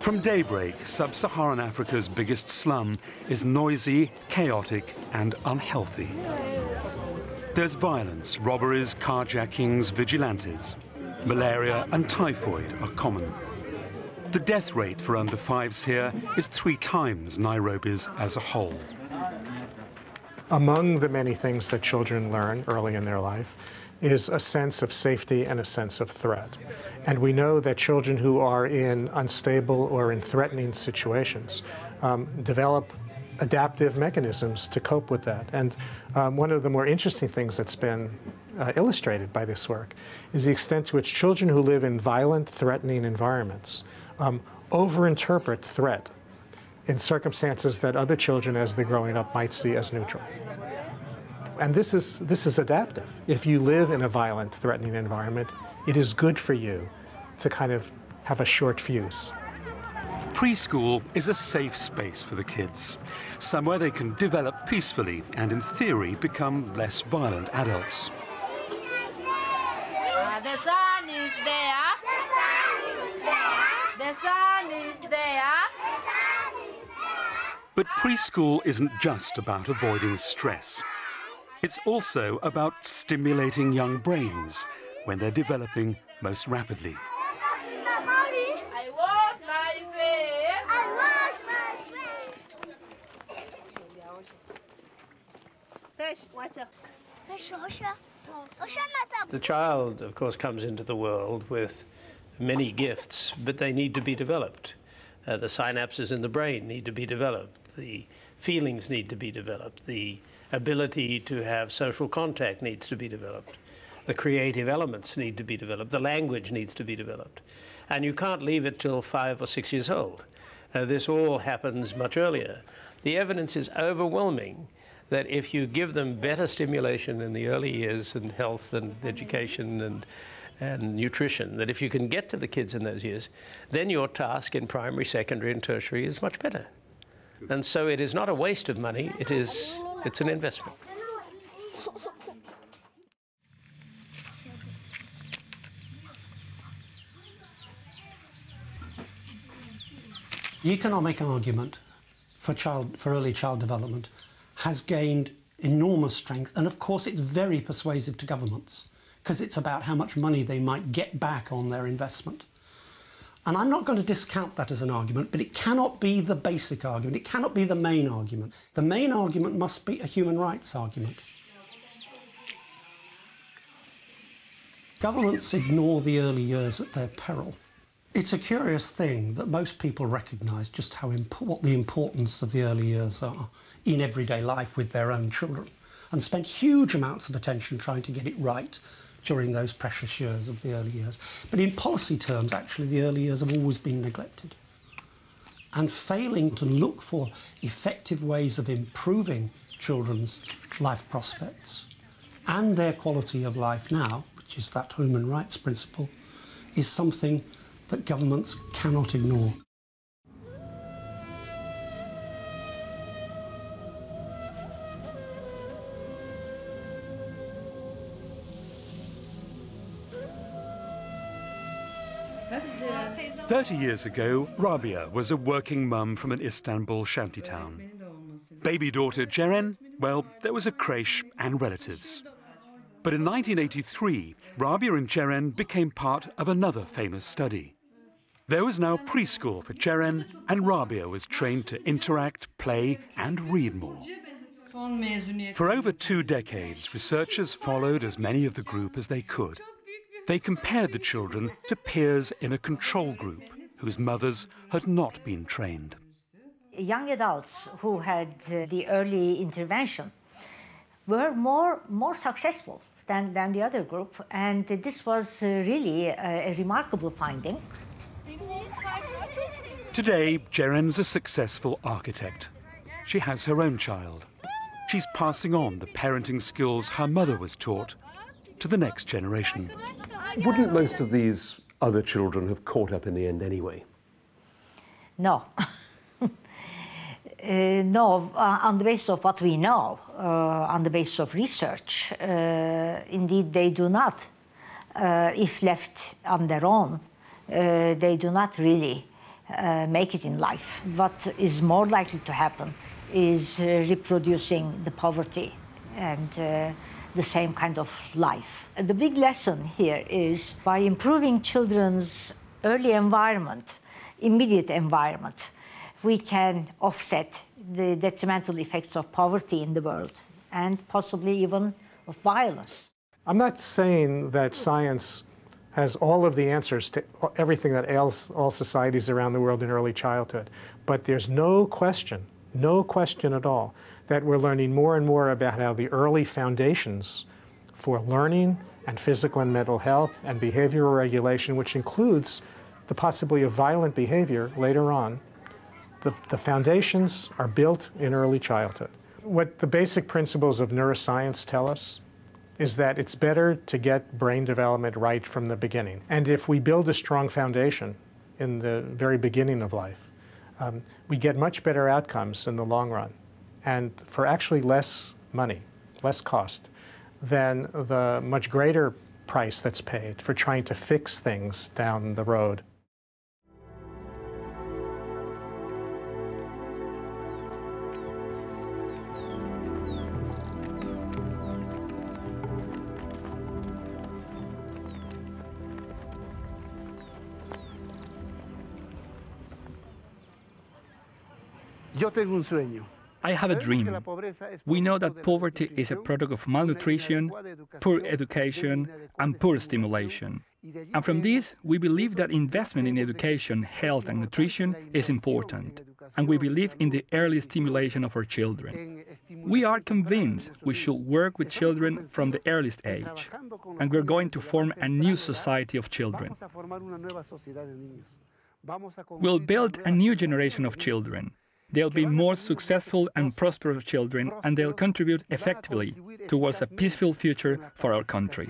From daybreak, sub-Saharan Africa's biggest slum is noisy, chaotic and unhealthy. There's violence, robberies, carjackings, vigilantes. Malaria and typhoid are common. The death rate for under fives here is 3 times Nairobi's as a whole. Among the many things that children learn early in their life is a sense of safety and a sense of threat. And we know that children who are in unstable or in threatening situations develop adaptive mechanisms to cope with that. And one of the more interesting things that's been illustrated by this work is the extent to which children who live in violent, threatening environments overinterpret threat in circumstances that other children, as they're growing up, might see as neutral. And this is adaptive. If you live in a violent, threatening environment, it is good for you to kind of have a short fuse. Preschool is a safe space for the kids, somewhere they can develop peacefully and, in theory, become less violent adults. The sun is there. The sun is there. But preschool isn't just about avoiding stress. It's also about stimulating young brains when they're developing most rapidly. I wash my face. The child, of course, comes into the world with many gifts, but they need to be developed. The synapses in the brain need to be developed. The feelings need to be developed. The ability to have social contact needs to be developed. The creative elements need to be developed. The language needs to be developed. And you can't leave it till 5 or 6 years old. This all happens much earlier. The evidence is overwhelming that if you give them better stimulation in the early years and health and education and nutrition, that if you can get to the kids in those years, then your task in primary, secondary and tertiary is much better. And so it is not a waste of money, it's an investment. The economic argument for early child development has gained enormous strength, and of course it's very persuasive to governments because it's about how much money they might get back on their investment. And I'm not going to discount that as an argument, but it cannot be the basic argument. It cannot be the main argument. The main argument must be a human rights argument. Governments ignore the early years at their peril. It's a curious thing that most people recognise just what the importance of the early years are in everyday life with their own children, and spend huge amounts of attention trying to get it right during those precious years of the early years. But in policy terms, actually, the early years have always been neglected. And failing to look for effective ways of improving children's life prospects and their quality of life now, which is that human rights principle, is something that governments cannot ignore. "30 years ago, Rabia was a working mum from an Istanbul shantytown. Baby daughter Ceren, well, there was a creche and relatives. But in 1983, Rabia and Ceren became part of another famous study. There was now preschool for Ceren, and Rabia was trained to interact, play and read more. For over 2 decades, researchers followed as many of the group as they could. They compared the children to peers in a control group whose mothers had not been trained. Young adults who had the early intervention were more successful than the other group, and this was really a remarkable finding. Today, Ceren's a successful architect. She has her own child. She's passing on the parenting skills her mother was taught to the next generation. Wouldn't most of these other children have caught up in the end anyway? No. No, on the basis of what we know, on the basis of research, indeed they do not. If left on their own, they do not really make it in life. What is more likely to happen is reproducing the poverty and the same kind of life. The big lesson here is by improving children's early environment, immediate environment, we can offset the detrimental effects of poverty in the world and possibly even of violence. I'm not saying that science has all of the answers to everything that ails all societies around the world in early childhood, but there's no question at all, that we're learning more and more about how the early foundations for learning and physical and mental health and behavioral regulation, which includes the possibility of violent behavior later on, the foundations are built in early childhood. What the basic principles of neuroscience tell us is that it's better to get brain development right from the beginning. And if we build a strong foundation in the very beginning of life, we get much better outcomes in the long run, and for actually less money, less cost, than the much greater price that's paid for trying to fix things down the road. I have a dream. We know that poverty is a product of malnutrition, poor education, and poor stimulation. And from this, we believe that investment in education, health, and nutrition is important. And we believe in the early stimulation of our children. We are convinced we should work with children from the earliest age. And we're going to form a new society of children. We'll build a new generation of children. They'll be more successful and prosperous children, and they'll contribute effectively towards a peaceful future for our country.